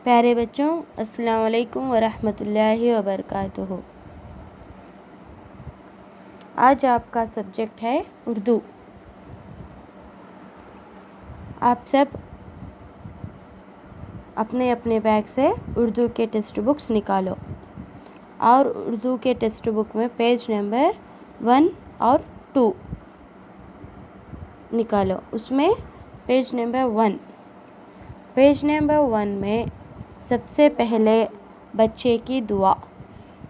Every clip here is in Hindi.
प्यारे बच्चों, अस्सलाम वालेकुम वरहमतुल्लाहि वबरकातुहू। आज आपका सब्जेक्ट है उर्दू। आप सब अपने अपने बैग से उर्दू के टेक्स्ट बुक्स निकालो और उर्दू के टेक्स्ट बुक में पेज नंबर 1 और 2 निकालो। उसमें पेज नंबर 1 में सबसे पहले बच्चे की दुआ।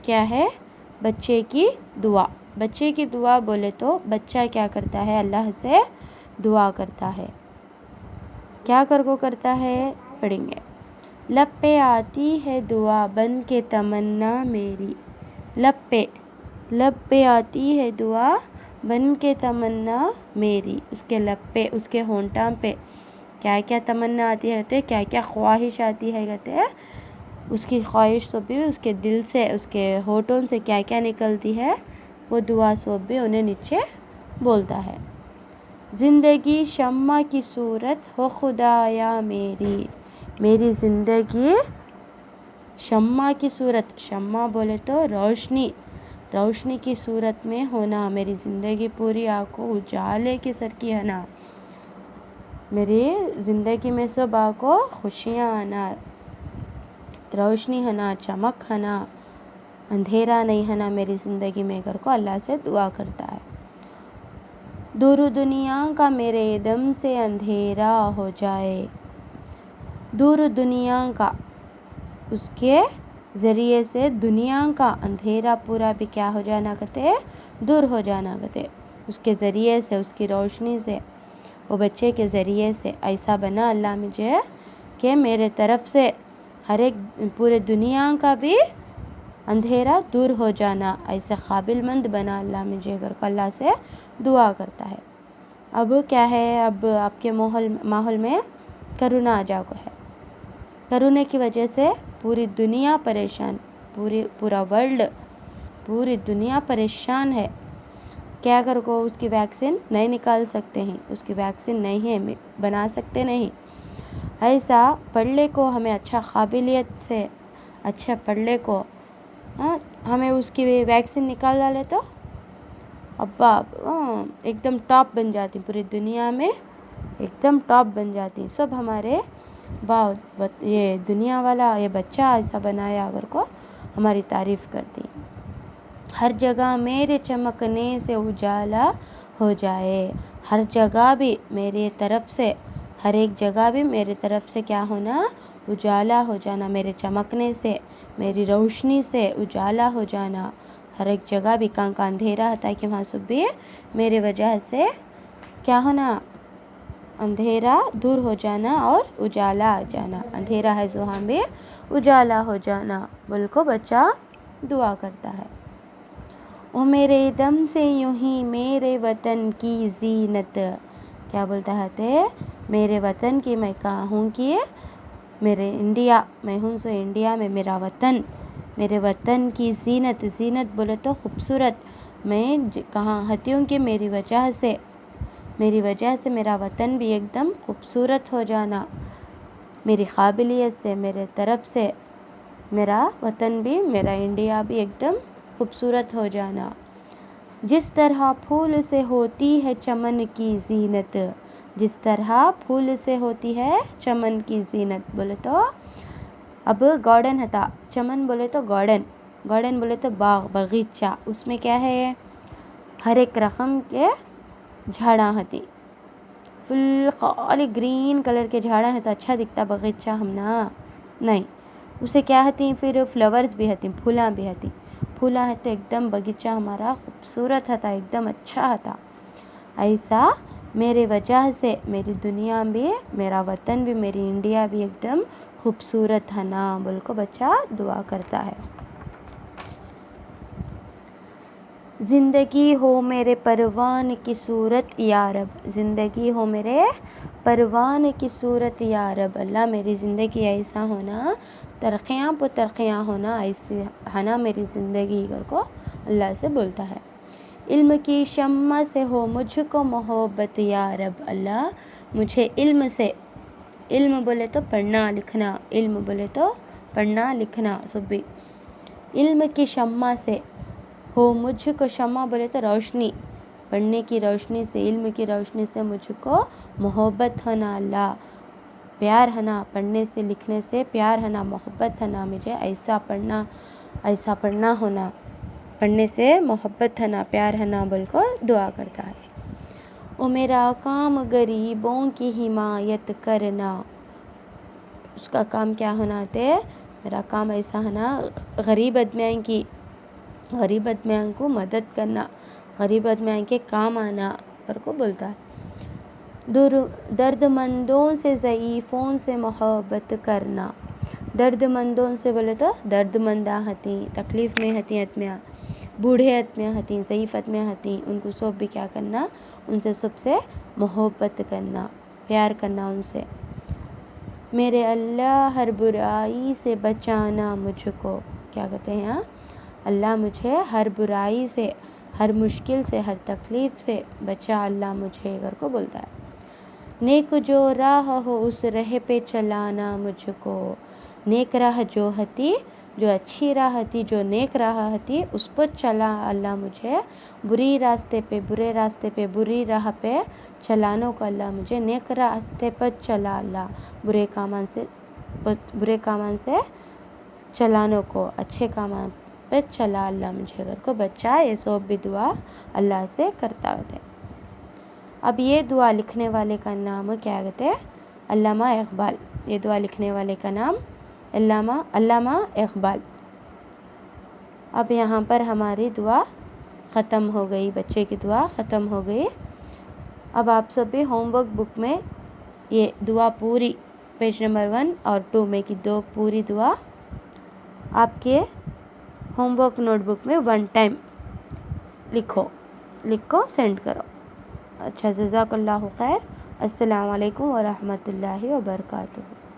क्या है? बच्चे की दुआ। बच्चे की दुआ बोले तो बच्चा क्या करता है? अल्लाह से दुआ करता है। क्या करता है? पढ़ेंगे। लब पे आती है दुआ बन के तमन्ना मेरी। लब पे आती है दुआ बन के तमन्ना मेरी। उसके लब पे, उसके होंठों पे क्या क्या तमन्ना आती है कहते, क्या क्या ख्वाहिश आती है कहते हैं। उसकी ख्वाहिश सब भी उसके दिल से, उसके होठों से क्या क्या निकलती है, वो दुआ सब भी उन्हें नीचे बोलता है। ज़िंदगी शम्मा की सूरत हो खुदाया मेरी। मेरी ज़िंदगी शम्मा की सूरत। शम्मा बोले तो रोशनी की सूरत में होना। मेरी ज़िंदगी पूरी आँखों उजाले की सर की है ना। मेरी ज़िंदगी में सब आँखों खुशियाँ आना, रोशनी है ना, चमक है ना, अंधेरा नहीं है ना मेरी ज़िंदगी में कर को अल्लाह से दुआ करता है। दूर दुनिया का मेरे दम से अंधेरा हो जाए। दूर दुनिया का, उसके ज़रिए से दुनिया का अंधेरा पूरा भी क्या हो जाना कहते, दूर हो जाना कहते। उसके ज़रिए से, उसकी रोशनी से, वो बच्चे के ज़रिए से ऐसा बना अल्लाह मुझे कि मेरे तरफ से हर एक पूरे दुनिया का भी अंधेरा दूर हो जाना, ऐसे काबिलमंद बना अल्लाह मुझे कर अल्लाह से दुआ करता है। अब क्या है? अब आपके माहौल में करोना आ जाओ है। करोना की वजह से पूरी दुनिया परेशान, पूरा वर्ल्ड, पूरी दुनिया परेशान है। क्या को उसकी वैक्सीन नहीं निकाल सकते हैं, उसकी वैक्सीन नहीं है, बना सकते नहीं। ऐसा पढ़ने को हमें अच्छा काबिलियत से अच्छा पढ़ने को हमें उसकी वैक्सीन निकाल डाले तो अब्बा एकदम टॉप बन जाती, पूरी दुनिया में एकदम टॉप बन जाती। सब हमारे वाह ये दुनिया वाला, ये बच्चा ऐसा बनाया अगर को हमारी तारीफ़ करती। हर जगह मेरे चमकने से उजाला हो जाए। हर जगह भी मेरे तरफ से, हर एक जगह भी मेरे तरफ से क्या होना? उजाला हो जाना। मेरे चमकने से, मेरी रोशनी से उजाला हो जाना। हर एक जगह भी कहाँ का अंधेरा था कि वहाँ सब भी मेरे वजह से क्या होना? अंधेरा दूर हो जाना और उजाला आ जाना। अंधेरा है जो वहाँ भी उजाला हो जाना बोल को बच्चा दुआ करता है। ओ मेरे दम से यूं ही मेरे वतन की जीनत। क्या बोलता है? मेरे वतन की, मैं कहाँ हूँ कि मेरे इंडिया, मैं हूँ सो इंडिया में मेरा वतन, मेरे वतन की जीनत। जीनत बोले तो खूबसूरत। मैं कहाँ हती हूँ कि मेरी वजह से मेरा वतन भी एकदम खूबसूरत हो जाना। मेरी काबिलियत से, मेरे तरफ से मेरा वतन भी, मेरा इंडिया भी एकदम खूबसूरत हो जाना। जिस तरह फूल से होती है चमन की जीनत। जिस तरह फूल से होती है चमन की जीनत बोले तो अब गार्डन था। चमन बोले तो गार्डन बोले तो बाग, बगीचा। उसमें क्या है? हर एक रकम के झाड़ा हती, फुल खाली ग्रीन कलर के झाड़ा है तो अच्छा दिखता बगीचा हम ना नहीं। उसे क्या हती? फिर फ्लावर्स भी हती, फूला भी हती। फूला है तो एकदम बगीचा हमारा खूबसूरत था, एकदम अच्छा था। ऐसा मेरे वजह से मेरी दुनिया भी, मेरा वतन भी, मेरी इंडिया भी एकदम खूबसूरत है ना बोल को बच्चा दुआ करता है। ज़िंदगी हो मेरे परवान की सूरत या रब। ज़िंदगी हो मेरे परवान की सूरत या रब। अल्लाह मेरी ज़िंदगी ऐसा होना, तरक्कियाँ पर तरक्कियाँ होना, ऐसी है ना मेरी ज़िंदगी को अल्लाह से बोलता है। इल्म की शम्मा से हो मुझको मोहब्बत या रब। अल्लाह मुझे इल्म से, इल्म बोले तो पढ़ना लिखना, इल्म बोले तो पढ़ना लिखना सुबी। इल्म की शम्मा से हो मुझको, शम्मा बोले तो रोशनी, पढ़ने की रोशनी से, इल्म की रोशनी से मुझको मोहब्बत होना अल्लाह, प्यार है ना, पढ़ने से लिखने से प्यार है ना, मोहब्बत है ना, मुझे ऐसा पढ़ना होना, पढ़ने से मोहब्बत है ना, प्यार है ना बोल को दुआ करता है। ओ मेरा काम गरीबों की हिमायत करना, उसका काम क्या होना थे, मेरा काम ऐसा है ना गरीब आदमियों को मदद करना, गरीब आदमियों के काम आना पर को बोलता है। दर्दमंदों से, ज़ईफ़ों से मोहब्बत करना, दर्दमंदों से बोले तो दर्दमंदा हती, तकलीफ़ में हती आदमियाँ, बूढ़े आदमियाँ हती, ज़ईफ़ आदमियाँ हती, उनको सब भी क्या करना, उनसे सबसे मोहब्बत करना, प्यार करना उनसे। मेरे अल्लाह हर बुराई से बचाना मुझको, क्या कहते हैं यहाँ, अल्लाह मुझे हर बुराई से, हर मुश्किल से, हर तकलीफ़ से बचा अल्लाह मुझे करके बोलता है। नेक जो राह हो उस राह पे चलाना मुझको, नेक राह जो हती, जो अच्छी राह हती, जो नेक राह हती, उस पर चला अल्लाह मुझे, बुरे रास्ते पे बुरी राह पे चलाने को अल्लाह मुझे नेक रास्ते पर चला अल्लाह, बुरे कामान से चलाने को, अच्छे काम पे चला अल्लाह मुझे घर को बच्चा। ये सब भी दुआ अल्लाह से करता होता है। अब ये दुआ लिखने वाले का नाम क्या कहते हैं, अल्लामा इकबाल। ये दुआ लिखने वाले का नाम अल्लामा इकबाल। अब यहाँ पर हमारी दुआ ख़त्म हो गई, बच्चे की दुआ ख़त्म हो गई। अब आप सब भी होमवर्क बुक में ये दुआ पूरी पेज नंबर 1 और 2 में की दो पूरी दुआ आपके होमवर्क नोटबुक में 1 टाइम लिखो सेंड करो। अच्छा, जज़ाकल्लाहु खैर। अस्सलामु अलैकुम व रहमतुल्लाहि व बरकातुहू।